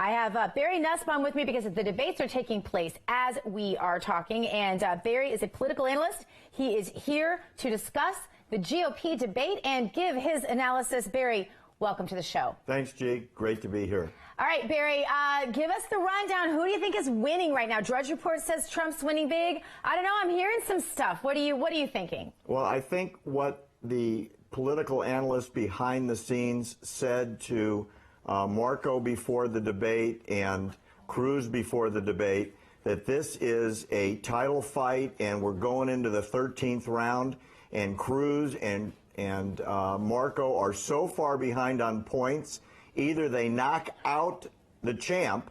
I have Barry Nussbaum with me because the debates are taking place as we are talking. And Barry is a political analyst. He is here to discuss the GOP debate and give his analysis. Barry, welcome to the show. Thanks, G. Great to be here. All right, Barry, give us the rundown. Who do you think is winning right now? Drudge Report says Trump's winning big. I don't know. I'm hearing some stuff. What are you thinking? Well, I think what the political analyst behind the scenes said to Marco before the debate and Cruz before the debate, that this is a title fight and we're going into the 13th round, and Cruz and Marco are so far behind on points, either they knock out the champ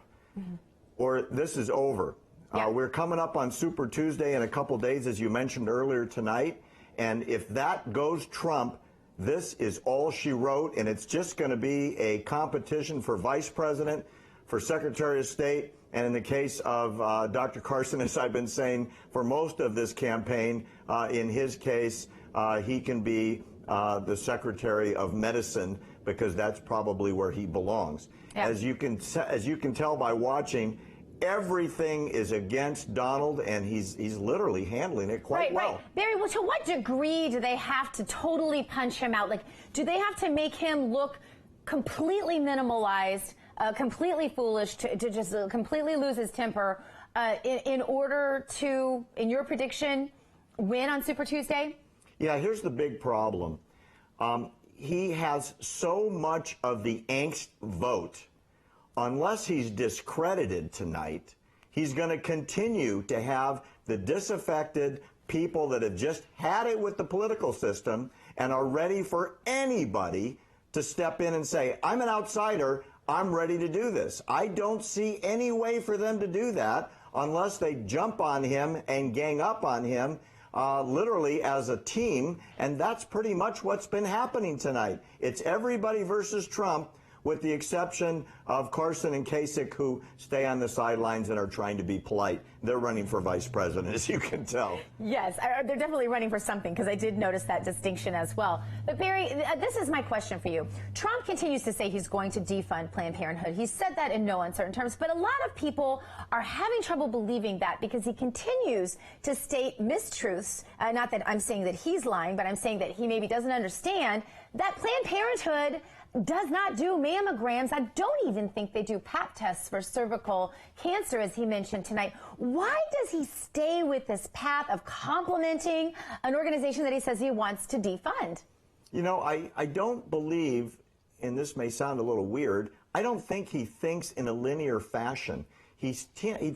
or this is over. Yeah. We're coming up on Super Tuesday in a couple days, as you mentioned earlier tonight, and if that goes Trump, this is all she wrote, and it's just going to be a competition for vice president, for Secretary of State, and in the case of Dr. Carson, as I've been saying for most of this campaign, in his case, he can be the Secretary of Medicine, because that's probably where he belongs. Yeah. As you can tell by watching, everything is against Donald, and he's literally handling it quite well. Right. Barry, well, to what degree do they have to totally punch him out? Like, do they have to make him look completely minimalized, completely foolish, to just completely lose his temper in order to, in your prediction, win on Super Tuesday? Yeah, here's the big problem. He has so much of the angst vote. Unless he's discredited tonight, he's going to continue to have the disaffected people that have just had it with the political system and are ready for anybody to step in and say, I'm an outsider, I'm ready to do this. I don't see any way for them to do that unless they jump on him and gang up on him literally as a team, and that's pretty much what's been happening tonight. It's everybody versus Trump, with the exception of Carson and Kasich, who stay on the sidelines and are trying to be polite. They're running for vice president, as you can tell. Yes, they're definitely running for something, because I did notice that distinction as well. But Barry, this is my question for you. Trump continues to say he's going to defund Planned Parenthood. He said that in no uncertain terms, but a lot of people are having trouble believing that, because he continues to state mistruths. Not that I'm saying that he's lying, but I'm saying that he maybe doesn't understand that Planned Parenthood does not do mammograms. I don't even think they do pap tests for cervical cancer, as he mentioned tonight. Why does he stay with this path of complimenting an organization that he says he wants to defund? You know, I don't believe, and this may sound a little weird, I don't think he thinks in a linear fashion. He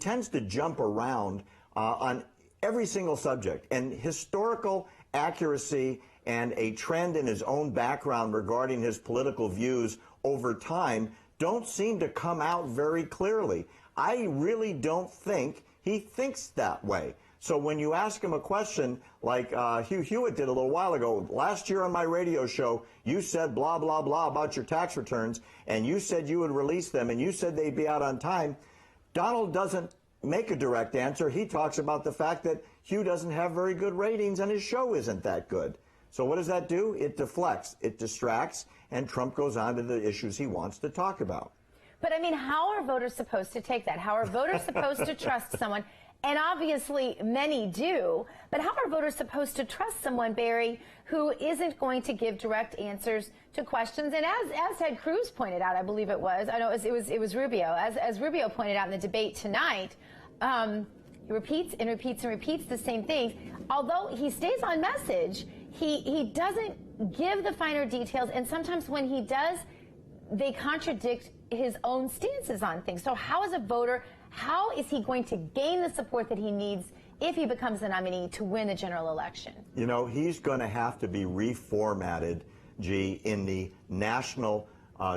tends to jump around on every single subject, and historical accuracy and a trend in his own background regarding his political views over time don't seem to come out very clearly. I really don't think he thinks that way. So when you ask him a question like Hugh Hewitt did a little while ago, last year on my radio show, you said blah, blah, blah about your tax returns, and you said you would release them, and you said they'd be out on time. Donald doesn't make a direct answer. He talks about the fact that Hugh doesn't have very good ratings and his show isn't that good. So what does that do? It deflects, it distracts, and Trump goes on to the issues he wants to talk about. But I mean, how are voters supposed to take that? How are voters supposed to trust someone? And obviously many do, but how are voters supposed to trust someone, Barry, who isn't going to give direct answers to questions? And as Ted Cruz pointed out, I believe it was, I know it was Rubio, as Rubio pointed out in the debate tonight, he repeats and repeats and repeats the same things. Although he stays on message, he doesn't give the finer details, and sometimes when he does, they contradict his own stances on things. So how, as a voter, how is he going to gain the support that he needs if he becomes the nominee to win the general election? You know, he's going to have to be reformatted, G, in the national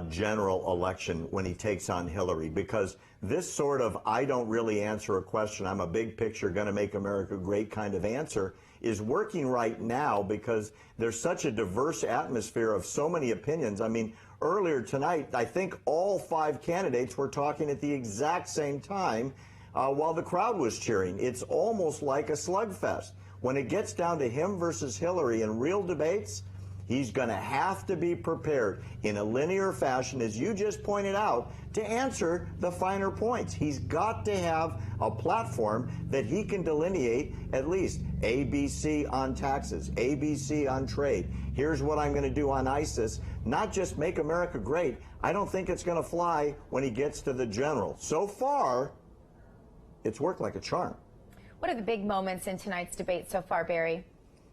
general election when he takes on Hillary, because this sort of I don't really answer a question, I'm a big picture, going to make America great kind of answer is working right now because there's such a diverse atmosphere of so many opinions. I mean, earlier tonight, I think all 5 candidates were talking at the exact same time while the crowd was cheering. It's almost like a slugfest. When it gets down to him versus Hillary in real debates, He's going to have to be prepared in a linear fashion, as you just pointed out, to answer the finer points. He's got to have a platform that he can delineate at least ABC on taxes, ABC on trade. Here's what I'm going to do on ISIS, not just make America great. I don't think it's going to fly when he gets to the general. So far, it's worked like a charm. What are the big moments in tonight's debate so far, Barry?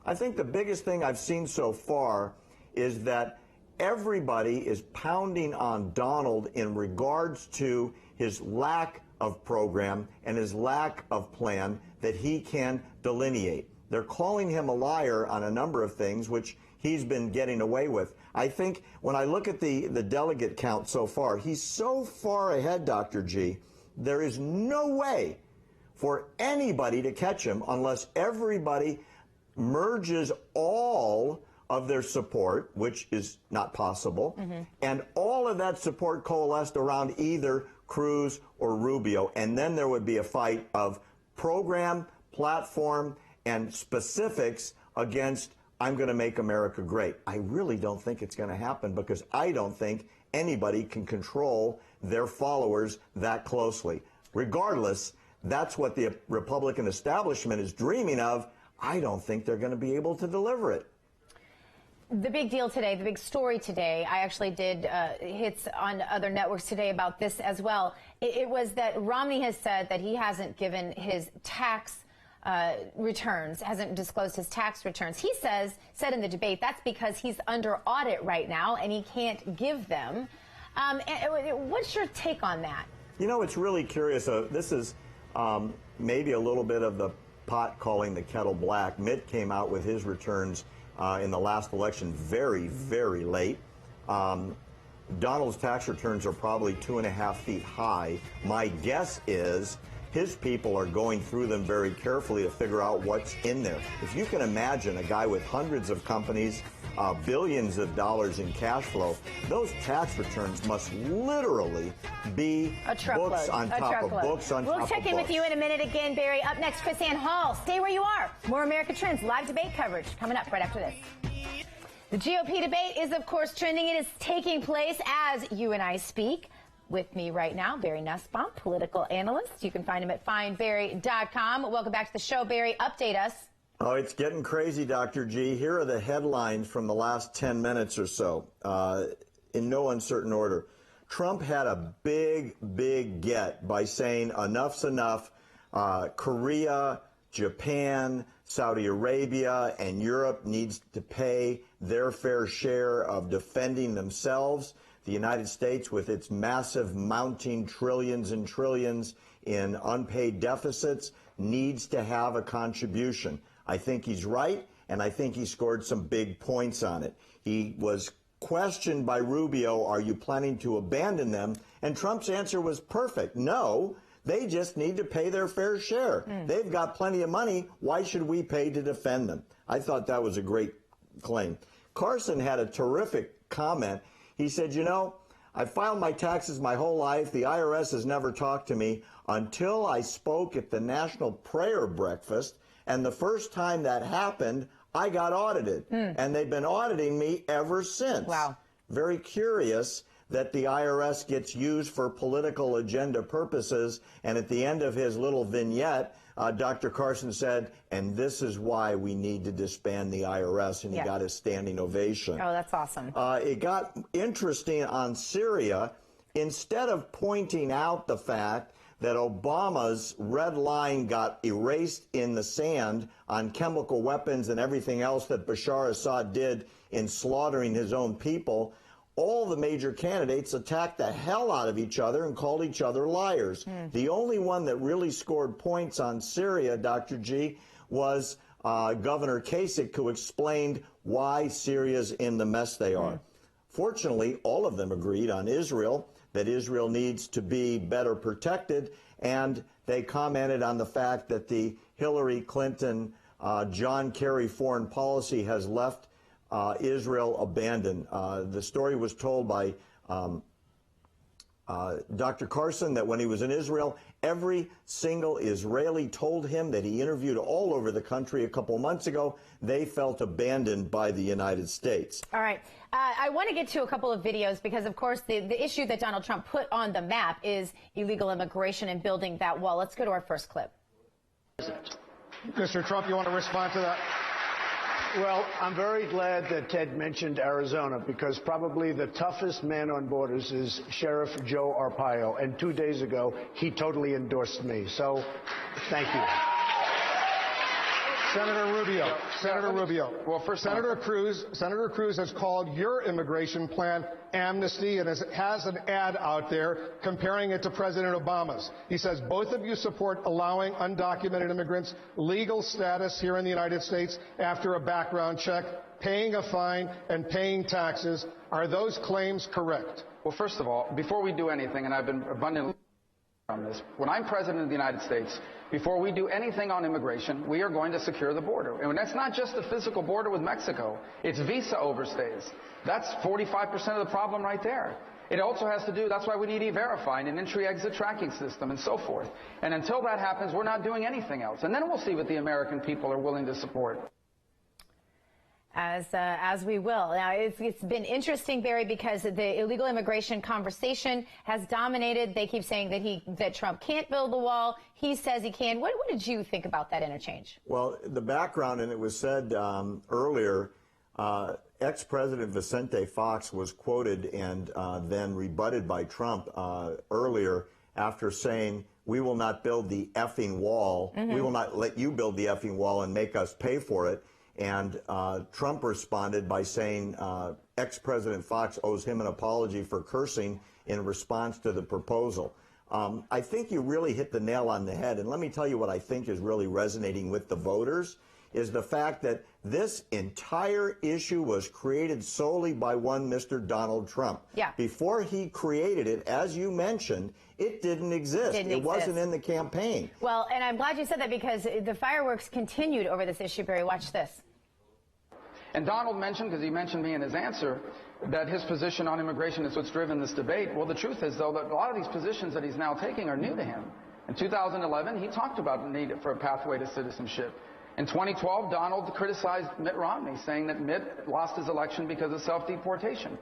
I think the biggest thing I've seen so far is that everybody is pounding on Donald in regards to his lack of program and his lack of plan that he can delineate. They're calling him a liar on a number of things, which he's been getting away with. I think when I look at the delegate count so far, he's so far ahead, Dr. G, there is no way for anybody to catch him unless everybody merges all of their support, which is not possible, and all of that support coalesced around either Cruz or Rubio, and then there would be a fight of program, platform, and specifics against I'm going to make America great. I really don't think it's going to happen because I don't think anybody can control their followers that closely. Regardless, that's what the Republican establishment is dreaming of. I don't think they're going to be able to deliver it. The big deal today, the big story today, I actually did hits on other networks today about this as well. It was that Romney has said that he hasn't given his tax returns, hasn't disclosed his tax returns. He said in the debate that's because he's under audit right now and he can't give them. What's your take on that? You know, it's really curious. This is maybe a little bit of the pot calling the kettle black. Mitt came out with his returns in the last election very, very late. Donald's tax returns are probably 2.5 feet high. My guess is his people are going through them very carefully to figure out what's in there. If you can imagine a guy with hundreds of companies, billions of dollars in cash flow, those tax returns must literally be books on top of books on top of books. We'll check in with you in a minute again, Barry. Up next, Chris Ann Hall. Stay where you are. More America Trends live debate coverage coming up right after this. The GOP debate is, of course, trending. It is taking place as you and I speak. With me right now, Barry Nussbaum, political analyst. You can find him at findbarry.com. Welcome back to the show, Barry. Update us. Oh, it's getting crazy, Dr. G. Here are the headlines from the last 10 minutes or so, in no uncertain order. Trump had a big get by saying enough's enough. Korea, Japan, Saudi Arabia, and Europe needs to pay their fair share of defending themselves. The United States, with its massive mounting trillions and trillions in unpaid deficits, needs to have a contribution. I think he's right, and I think he scored some big points on it. He was questioned by Rubio, are you planning to abandon them? And Trump's answer was perfect. No, they just need to pay their fair share. They've got plenty of money. Why should we pay to defend them? I thought that was a great claim. Carson had a terrific comment. He said, you know, I filed my taxes my whole life. The IRS has never talked to me until I spoke at the National Prayer Breakfast. And the first time that happened, I got audited. And they've been auditing me ever since. Wow. Very curious that the IRS gets used for political agenda purposes. And at the end of his little vignette, Dr. Carson said, and this is why we need to disband the IRS, and he got a standing ovation. Oh, that's awesome. It got interesting on Syria. Instead of pointing out the fact that Obama's red line got erased in the sand on chemical weapons and everything else that Bashar Assad did in slaughtering his own people, all the major candidates attacked the hell out of each other and called each other liars. The only one that really scored points on Syria, Dr. G, was Governor Kasich, who explained why Syria's in the mess they are. Fortunately, all of them agreed on Israel, that Israel needs to be better protected, and they commented on the fact that the Hillary Clinton, John Kerry foreign policy has left Israel abandoned. The story was told by Dr. Carson, that when he was in Israel, every single Israeli told him that he interviewed all over the country a couple months ago, they felt abandoned by the United States. All right. I want to get to a couple of videos because, of course, the issue that Donald Trump put on the map is illegal immigration and building that wall. Let's go to our first clip. Mr. Trump, you want to respond to that? Well, I'm very glad that Ted mentioned Arizona because probably the toughest man on borders is Sheriff Joe Arpaio. And 2 days ago, he totally endorsed me. So thank you. Senator Rubio. Senator Rubio. Well, for Senator Cruz has called your immigration plan amnesty and has an ad out there comparing it to President Obama's. He says both of you support allowing undocumented immigrants legal status here in the United States after a background check, paying a fine, and paying taxes. Are those claims correct? Well, first of all, before we do anything, and I've been abundantly on this, when I'm President of the United States, before we do anything on immigration, we are going to secure the border. And that's not just the physical border with Mexico. It's visa overstays. That's 45% of the problem right there. It also has to do, that's why we need E-Verify and an entry-exit tracking system and so forth. And until that happens, we're not doing anything else. And then we'll see what the American people are willing to support. As we will. Now, it's been interesting, Barry, because the illegal immigration conversation has dominated. They keep saying that Trump can't build the wall. He says he can. What did you think about that interchange? Well, the background, and it was said earlier, ex-President Vicente Fox was quoted and then rebutted by Trump earlier after saying, "We will not build the effing wall. We will not let you build the effing wall and make us pay for it." And Trump responded by saying ex-President Fox owes him an apology for cursing in response to the proposal. I think you really hit the nail on the head. And let me tell you what I think is really resonating with the voters is the fact that this entire issue was created solely by one Mr. Donald Trump. Yeah. Before he created it, as you mentioned, it didn't exist. It wasn't in the campaign. Well, and I'm glad you said that because the fireworks continued over this issue, Barry. Watch this. And Donald mentioned, because he mentioned me in his answer, that his position on immigration is what's driven this debate. Well, the truth is, though, that a lot of these positions that he's now taking are new to him. In 2011, he talked about the need for a pathway to citizenship. In 2012, Donald criticized Mitt Romney, saying that Mitt lost his election because of self-deportation.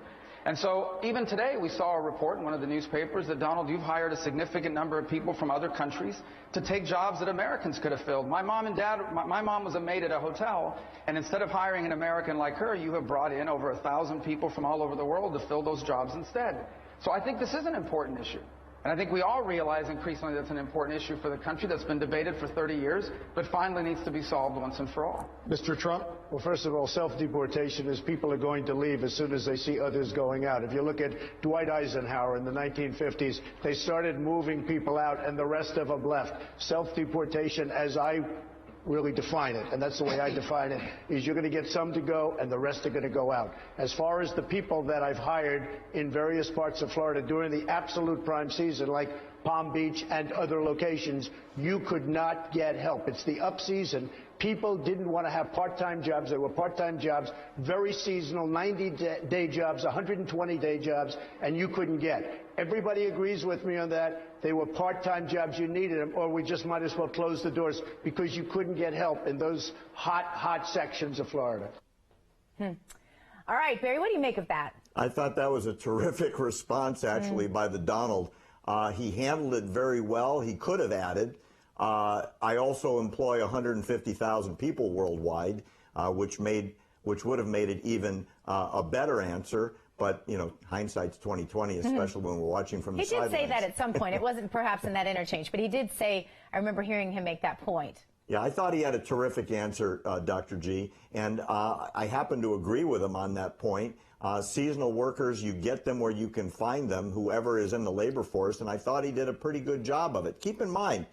And so even today, we saw a report in one of the newspapers that, Donald, you've hired a significant number of people from other countries to take jobs that Americans could have filled. My mom was a maid at a hotel, and instead of hiring an American like her, you have brought in over 1,000 people from all over the world to fill those jobs instead. So I think this is an important issue. And I think we all realize increasingly that's an important issue for the country that's been debated for 30 years, but finally needs to be solved once and for all. Mr. Trump? Well, first of all, self-deportation is people are going to leave as soon as they see others going out. If you look at Dwight Eisenhower in the 1950s, they started moving people out and the rest of them left. Self-deportation, as I really define it, and that's the way I define it, is you're going to get some to go and the rest are going to go out. As far as the people that I've hired in various parts of Florida during the absolute prime season, like Palm Beach and other locations, you could not get help. It's the up season. People didn't want to have part-time jobs. They were part-time jobs, very seasonal, 90-day jobs, 120-day jobs, and you couldn't get. Everybody agrees with me on that. They were part-time jobs. You needed them, or we just might as well close the doors because you couldn't get help in those hot sections of Florida. All right, Barry, what do you make of that? I thought that was a terrific response, actually, by the Donald. He handled it very well. He could have added, I also employ 150,000 people worldwide, which would have made it even a better answer. But, you know, hindsight's 20/20, especially when we're watching from the sidelines. He did say that at some point. It wasn't perhaps in that interchange, but he did say, I remember hearing him make that point. Yeah, I thought he had a terrific answer, Dr. G, and I happen to agree with him on that point. Seasonal workers, you get them where you can find them, whoever is in the labor force, and I thought he did a pretty good job of it. Keep in mind,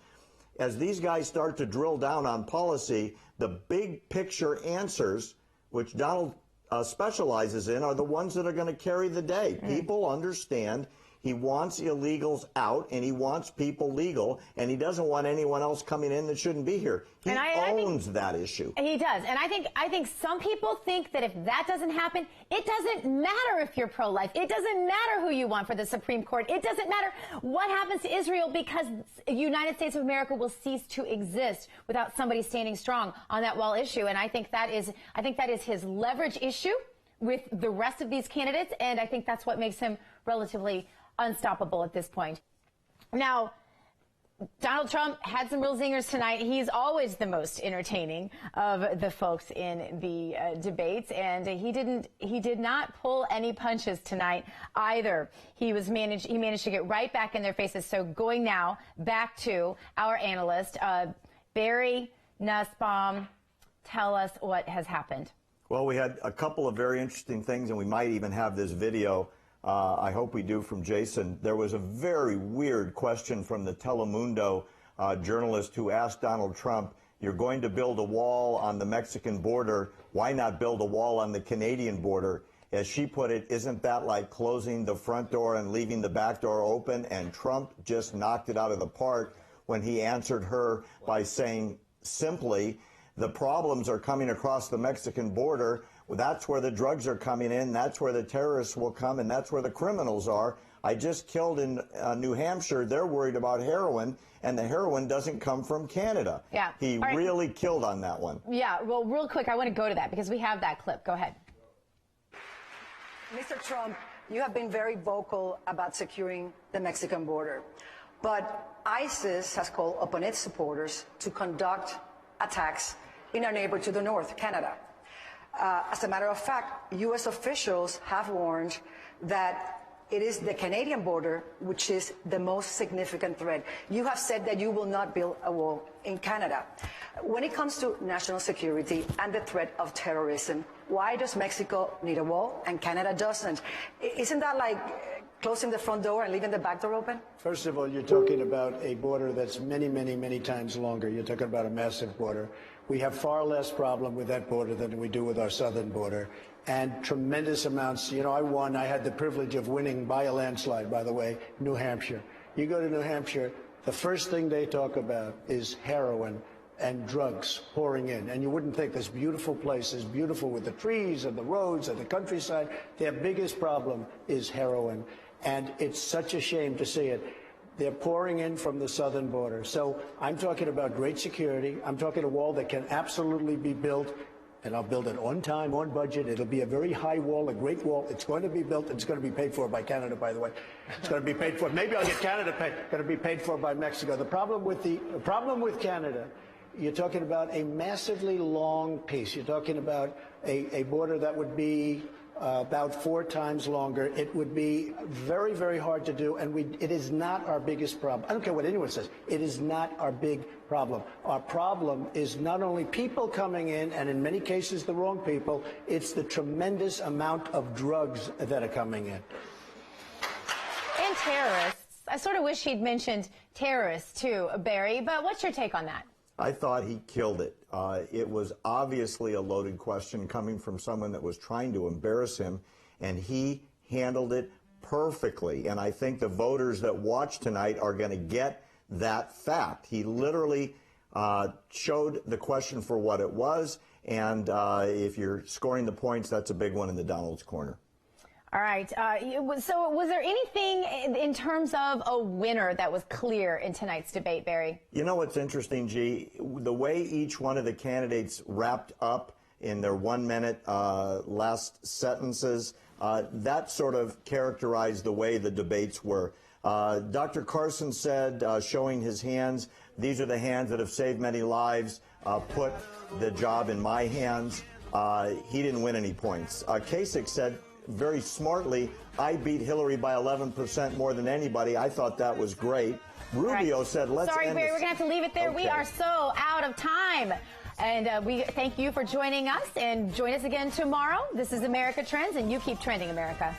as these guys start to drill down on policy, the big picture answers, which Donald specializes in, are the ones that are going to carry the day. People understand He wants illegals out, and he wants people legal, and he doesn't want anyone else coming in that shouldn't be here. He owns that issue. He does. And I think some people think that if that doesn't happen, it doesn't matter if you're pro-life. It doesn't matter who you want for the Supreme Court. It doesn't matter what happens to Israel, because the United States of America will cease to exist without somebody standing strong on that wall issue. And I think that is his leverage issue with the rest of these candidates, and I think that's what makes him relatively unstoppable at this point. Now, Donald Trump had some real zingers tonight. He's always the most entertaining of the folks in the debates, and he did not pull any punches tonight either. He managed to get right back in their faces. So going now back to our analyst, Barry Nussbaum, tell us what has happened. Well, we had a couple of very interesting things, and we might even have this video. I hope we do, from Jason. There was a very weird question from the Telemundo journalist who asked Donald Trump, you're going to build a wall on the Mexican border. Why not build a wall on the Canadian border? As she put it, isn't that like closing the front door and leaving the back door open? And Trump just knocked it out of the park when he answered her by saying simply, the problems are coming across the Mexican border. That's where the drugs are coming in. That's where the terrorists will come, and that's where the criminals are. I just killed in New Hampshire. They're worried about heroin, and the heroin doesn't come from Canada. Yeah. He really killed on that one. Yeah. Well, real quick, I want to go to that because we have that clip. Go ahead. Mr. Trump, you have been very vocal about securing the Mexican border, but ISIS has called upon its supporters to conduct attacks in our neighbor to the north, Canada. As a matter of fact, U.S. officials have warned that it is the Canadian border which is the most significant threat. You have said that you will not build a wall in Canada. When it comes to national security and the threat of terrorism, why does Mexico need a wall and Canada doesn't? Isn't that like closing the front door and leaving the back door open? First of all, you're talking about a border that's many, many, many times longer. You're talking about a massive border. We have far less problem with that border than we do with our southern border, and tremendous amounts. You know, I had the privilege of winning by a landslide, by the way, New Hampshire. You go to New Hampshire, the first thing they talk about is heroin and drugs pouring in. And you wouldn't think this beautiful place is beautiful with the trees and the roads and the countryside. Their biggest problem is heroin. And it's such a shame to see it. They're pouring in from the southern border. So I'm talking about great security. I'm talking a wall that can absolutely be built, and I'll build it on time, on budget. It'll be a very high wall, a great wall. It's going to be built. It's going to be paid for by Canada, by the way. It's going to be paid for. Maybe I'll get Canada paid. Going to be paid for by Mexico. The problem with Canada, you're talking about a massively long piece. You're talking about a border that would be about 4 times longer. It would be very, very hard to do, and it is not our biggest problem. I don't care what anyone says. It is not our big problem. Our problem is not only people coming in, and in many cases the wrong people, it's the tremendous amount of drugs that are coming in. And terrorists. I sort of wish he'd mentioned terrorists too, Barry, but what's your take on that? I thought he killed it. It was obviously a loaded question coming from someone that was trying to embarrass him, and he handled it perfectly. And I think the voters that watch tonight are going to get that fact. He literally showed the question for what it was, and if you're scoring the points, that's a big one in the Donald's corner. All right. So was there anything in terms of a winner that was clear in tonight's debate, Barry? You know what's interesting, G? The way each one of the candidates wrapped up in their 1 minute last sentences, that sort of characterized the way the debates were. Dr. Carson said, showing his hands, these are the hands that have saved many lives, put the job in my hands. He didn't win any points. Kasich said, very smartly, I beat Hillary by 11% more than anybody. I thought that was great. Rubio said, let's Sorry, end Barry, we're going to have to leave it there. Okay. We are so out of time. And we thank you for joining us, and join us again tomorrow. This is America Trends, and you keep trending, America.